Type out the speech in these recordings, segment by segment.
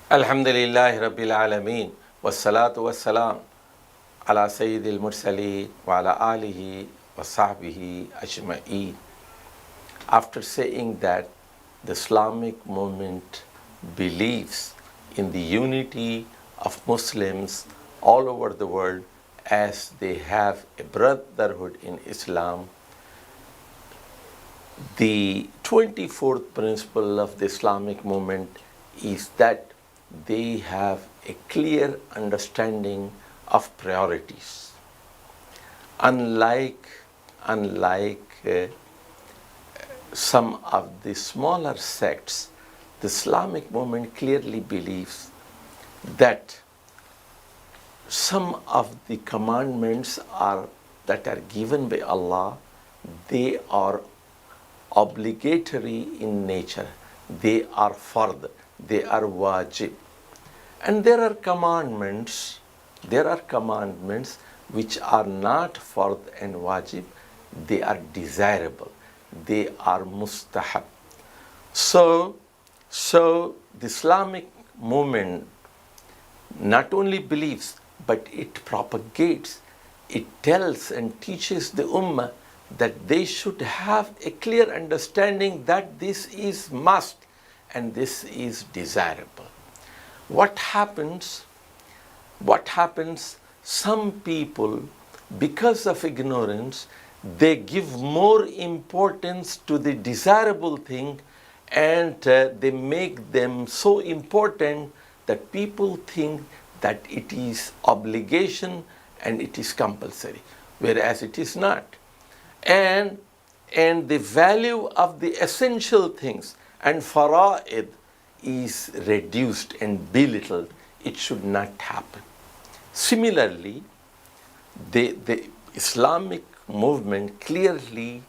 Alhamdulillahi Rabbil Alameen wassalatu wassalam ala Sayyidil Mursaleen wa ala alihi wa sahbihi ajma'een. After saying that the Islamic movement believes in the unity of Muslims all over the world as they have a brotherhood in Islam, the 24th principle of the Islamic movement is that they have a clear understanding of priorities. Unlike some of the smaller sects, the Islamic movement clearly believes that some of the commandments that are given by Allah, they are obligatory in nature. They are fard, they are wajib. And there are commandments which are not fard and wajib, they are desirable, they are mustahab. So the Islamic movement not only believes, but it propagates, it tells and teaches the ummah that they should have a clear understanding that this is must and this is desirable. What happens? Some people, because of ignorance, they give more importance to the desirable thing, and they make them so important that people think that it is obligation and it is compulsory, whereas it is not. And the value of the essential things and fara'id is reduced and belittled. It should not happen. Similarly, the Islamic movement clearly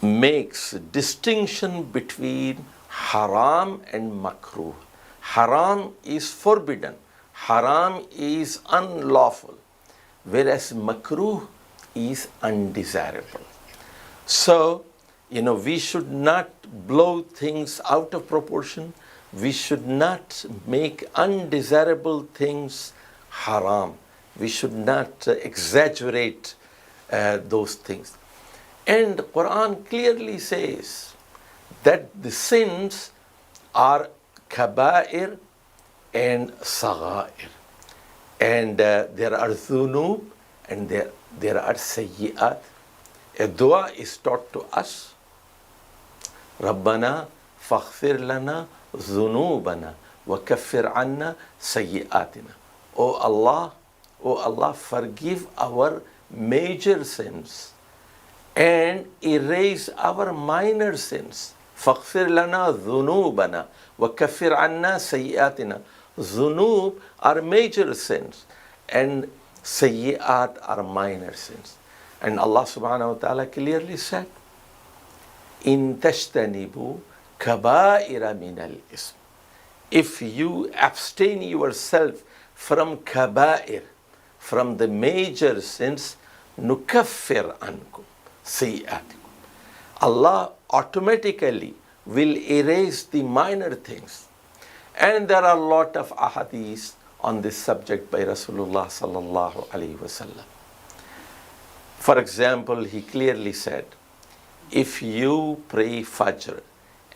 makes distinction between haram and makruh. Haram is forbidden, haram is unlawful, whereas makruh is undesirable. So, we should not blow things out of proportion. We should not make undesirable things haram. We should not exaggerate those things. And the Quran clearly says that the sins are kaba'ir and sagha'ir. And there are dhunub and there are sayyi'at. A dua is taught to us. Rabbana faghfir lana dhunubana wa kaffir anna sayyi'atina. O Allah, forgive our major sins and erase our minor sins. Faghfir lana dhunubana wa kaffir anna sayyi'atina. Dhunub are major sins and sayyi'at are minor sins. And Allah subhanahu wa ta'ala clearly said, in tashtanibu kaba'ira min al-ism. If you abstain yourself from kaba'ir, from the major sins, nukaffir ankum sayyi'atikum. Allah automatically will erase the minor things. And there are a lot of ahadith on this subject by Rasulullah sallallahu alaihi wasallam. For example, he clearly said, if you pray Fajr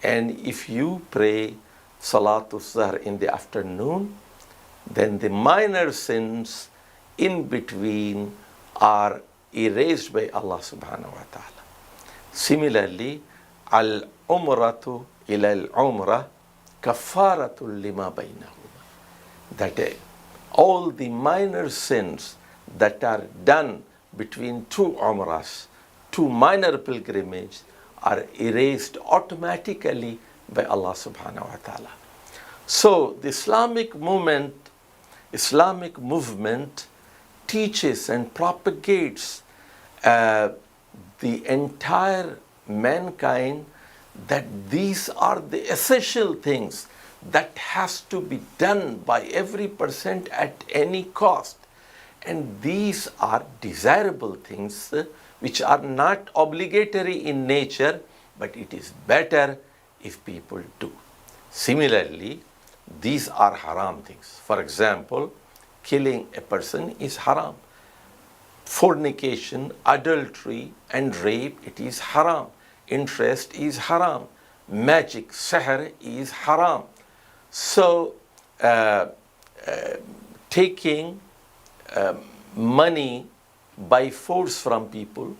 and if you pray Salatul Zuhr in the afternoon, then the minor sins in between are erased by Allah subhanahu wa ta'ala. Similarly, al-umratu ila al-umrah kaffaratul lima baynahuma. That all the minor sins that are done between two umrahs, two minor pilgrimages, are erased automatically by Allah subhanahu wa ta'ala. So the Islamic movement teaches and propagates the entire mankind that these are the essential things that has to be done by every person at any cost. And these are desirable things which are not obligatory in nature, but it is better if people do. Similarly, these are haram things. For example, killing a person is haram. Fornication, adultery and rape, it is haram. Interest is haram. Magic, sihr is haram. So taking money by force from people,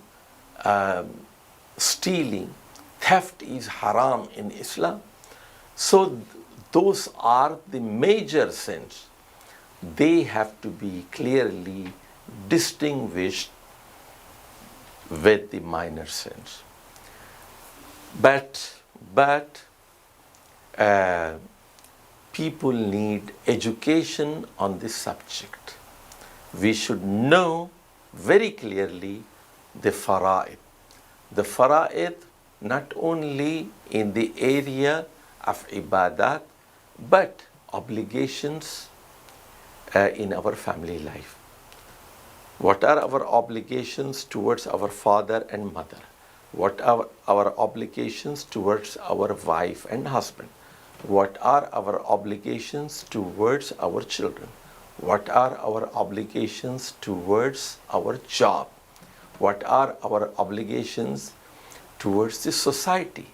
stealing, theft is haram in Islam. So those are the major sins. They have to be clearly distinguished with the minor sins. But people need education on this subject. We should know very clearly the fara'id. The fara'id not only in the area of ibadat, but obligations in our family life. What are our obligations towards our father and mother? What are our obligations towards our wife and husband? What are our obligations towards our children? What are our obligations towards our job? What are our obligations towards the society?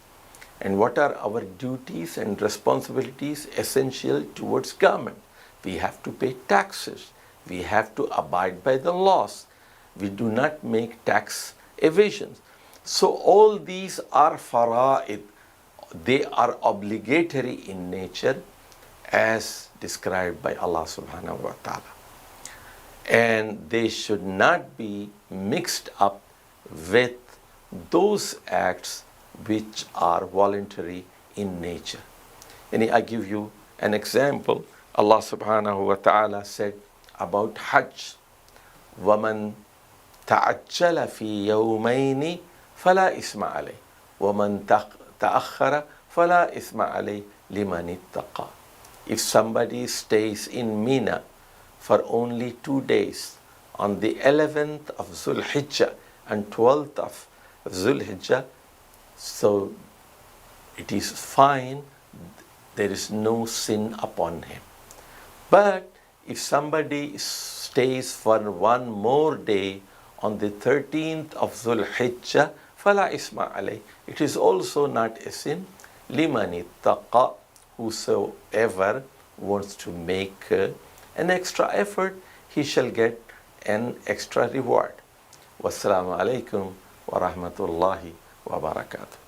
And what are our duties and responsibilities essential towards government? We have to pay taxes. We have to abide by the laws. We do not make tax evasions. So all these are fara'id. They are obligatory in nature as described by Allah subhanahu wa ta'ala. And they should not be mixed up with those acts which are voluntary in nature. And I give you an example. Allah subhanahu wa ta'ala said about Hajj, وَمَنْ تَعَجَّلَ فِي يَوْمَيْنِ فَلَا إِثْمَ عَلَيْهِ وَمَنْ تَأَخَّرَ فَلَا إِثْمَ عَلَيْهِ لِمَنِ اتَّقَى. If somebody stays in Mina for only 2 days, on the 11th of Zulhijjah and 12th of Zulhijjah, so it is fine, there is no sin upon him. But if somebody stays for one more day on the 13th of Zulhijjah, فَلَا إِثْمَ عَلَيْهِ, it is also not a sin. لِمَنِ اتَّقَى, whosoever wants to make an extra effort, he shall get an extra reward. Wassalamu alaikum wa rahmatullahi wa barakatuh.